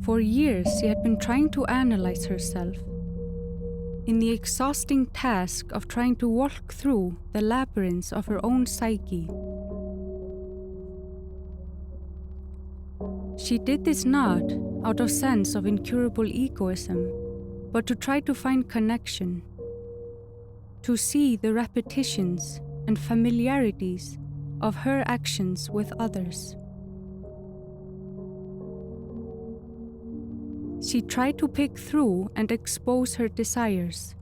For years, she had been trying to analyze herself, in the exhausting task of trying to walk through the labyrinths of her own psyche. She did this not out of sense of incurable egoism, but to try to find connection, to see the repetitions and familiarities of her actions with others. She tried to pick through and expose her desires.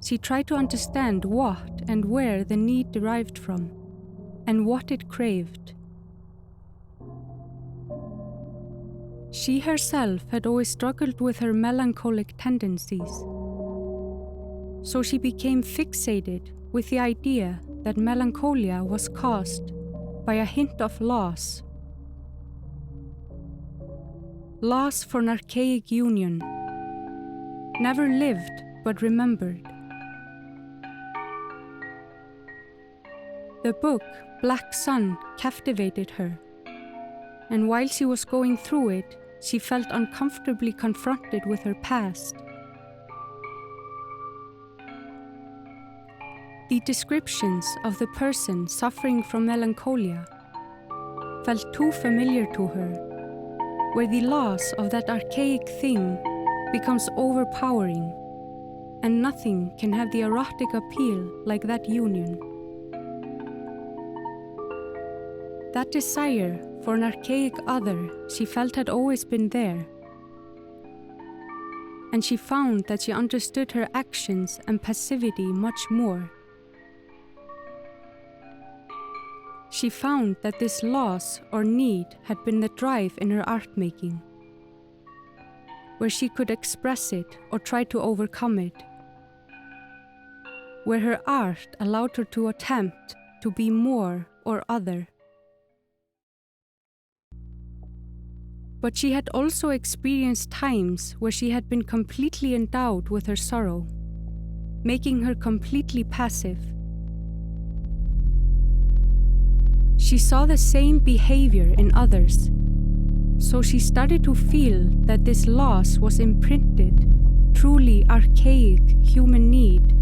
She tried to understand what and where the need derived from, and what it craved. She herself had always struggled with her melancholic tendencies, so she became fixated with the idea that melancholia was caused by a hint of loss. Loss for an archaic union, never lived but remembered. The book Black Sun captivated her, and while she was going through it, she felt uncomfortably confronted with her past. The descriptions of the person suffering from melancholia felt too familiar to her, where the loss of that archaic thing becomes overpowering, and nothing can have the erotic appeal like that union. That desire for an archaic other she felt had always been there, and she found that she understood her actions and passivity much more. She found that this loss or need had been the drive in her art making, where she could express it or try to overcome it, where her art allowed her to attempt to be more or other. But she had also experienced times where she had been completely endowed with her sorrow, making her completely passive. She saw the same behavior in others, so she started to feel that this loss was imprinted, truly archaic human need.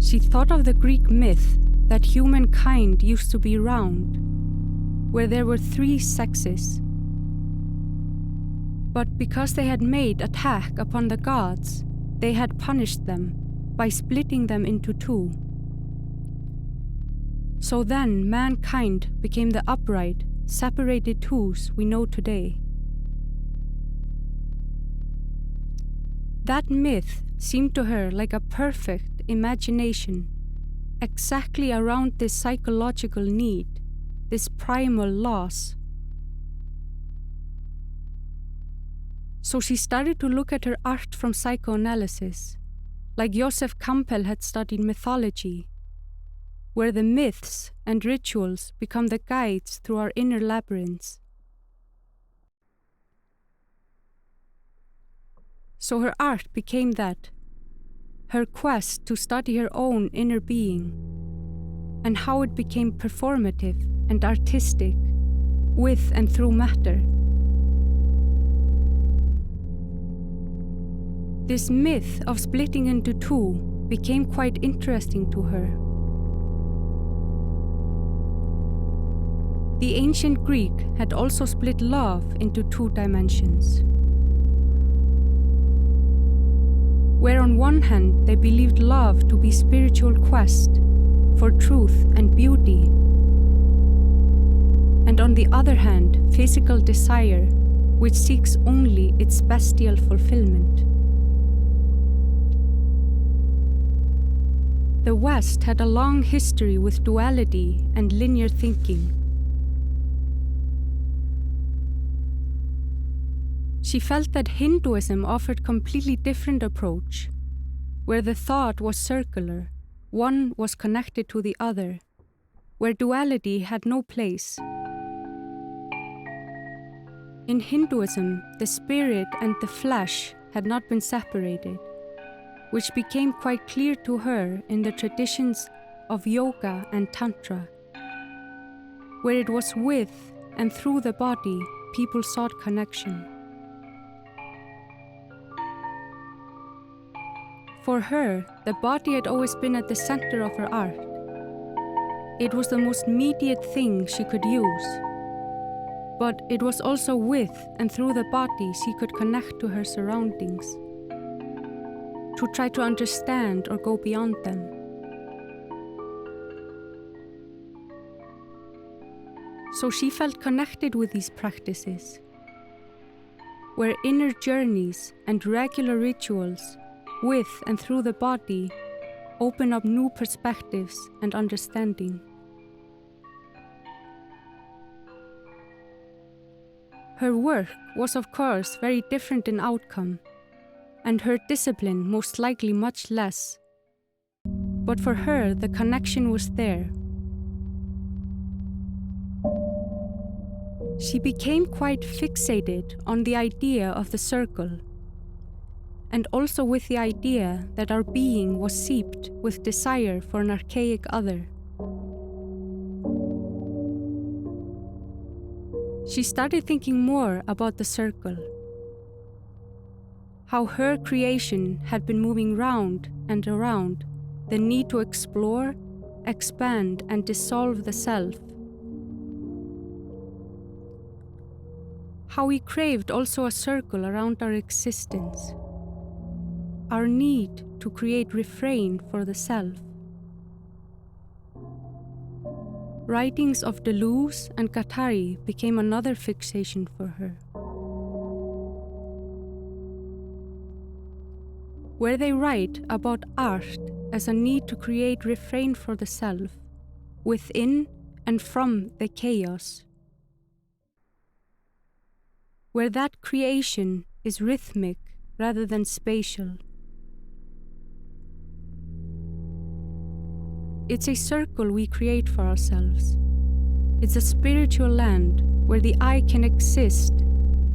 She thought of the Greek myth that humankind used to be round, where there were 3 sexes. But because they had made attack upon the gods, they had punished them by splitting them into 2. So then mankind became the upright, separated 2s we know today. That myth seemed to her like a perfect imagination, exactly around this psychological need, this primal loss. So she started to look at her art from psychoanalysis, like Joseph Campbell had studied mythology, where the myths and rituals become the guides through our inner labyrinths. So her art became that, her quest to study her own inner being, and how it became performative and artistic, with and through matter. This myth of splitting into 2 became quite interesting to her. The ancient Greek had also split love into 2 dimensions, where on one hand they believed love to be spiritual quest for truth and beauty, and on the other hand physical desire, which seeks only its bestial fulfillment. The West had a long history with duality and linear thinking. She felt that Hinduism offered a completely different approach, where the thought was circular, one was connected to the other, where duality had no place. In Hinduism, the spirit and the flesh had not been separated, which became quite clear to her in the traditions of yoga and tantra. where it was with and through the body people sought connection. For her, the body had always been at the center of her art. It was the most immediate thing she could use, but it was also with and through the body she could connect to her surroundings, to try to understand or go beyond them. So she felt connected with these practices, where inner journeys and regular rituals with and through the body open up new perspectives and understanding. Her work was of course very different in outcome, and her discipline most likely much less. But for her, the connection was there. She became quite fixated on the idea of the circle, and also with the idea that our being was seeped with desire for an archaic other. She started thinking more about the circle, how her creation had been moving round and around the need to explore, expand, and dissolve the self. How we craved also a circle around our existence, our need to create refrain for the self. Writings of Deleuze and Guattari became another fixation for her, where they write about art as a need to create refrain for the self, within and from the chaos, where that creation is rhythmic rather than spatial. It's a circle we create for ourselves. It's a spiritual land where the I can exist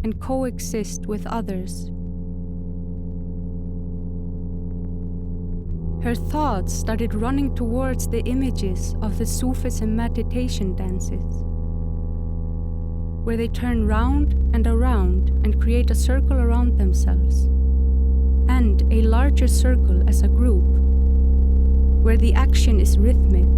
and coexist with others. Her thoughts started running towards the images of the Sufism meditation dances, where they turn round and create a circle around themselves, and a larger circle as a group, where the action is rhythmic.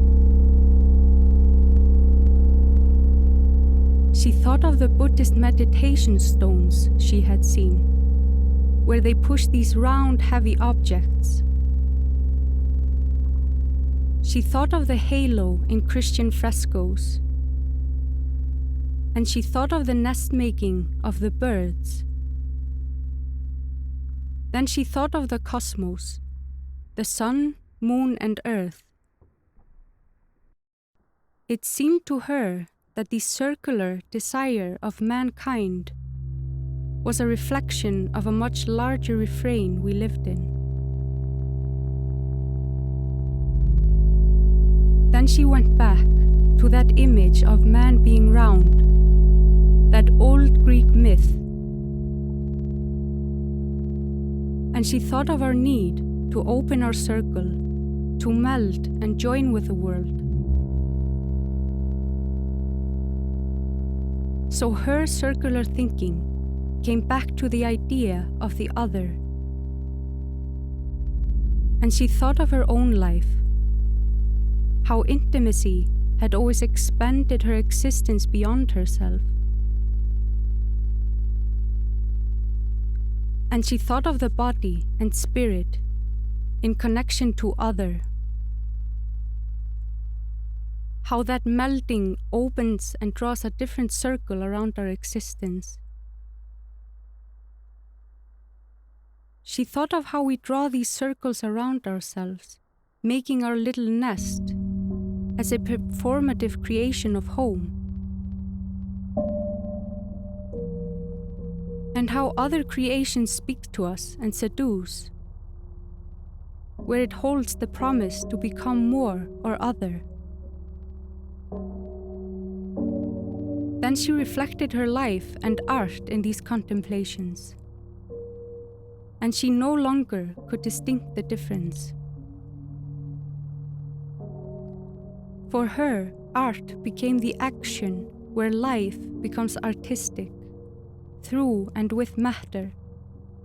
She thought of the Buddhist meditation stones she had seen, where they push these round, heavy objects. She thought of the halo in Christian frescoes, and she thought of the nest-making of the birds. Then she thought of the cosmos, the sun, moon, and earth. It seemed to her that the circular desire of mankind was a reflection of a much larger refrain we lived in. Then she went back to that image of man being round, that old Greek myth, and she thought of our need to open our circle, to meld and join with the world. So her circular thinking came back to the idea of the other, and she thought of her own life, how intimacy had always expanded her existence beyond herself. And she thought of the body and spirit in connection to other, how that melding opens and draws a different circle around our existence. She thought of how we draw these circles around ourselves, making our little nest as a performative creation of home, and how other creations speak to us and seduce, where it holds the promise to become more or other. Then she reflected her life and art in these contemplations, and she no longer could distinguish the difference. For her, art became the action where life becomes artistic, through and with matter,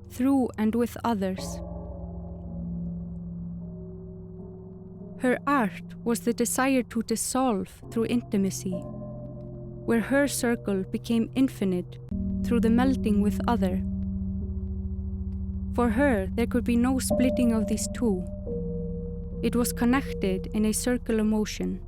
through and with others. Her art was the desire to dissolve through intimacy, where her circle became infinite through the melding with other. For her, there could be no splitting of these two. It was connected in a circular motion.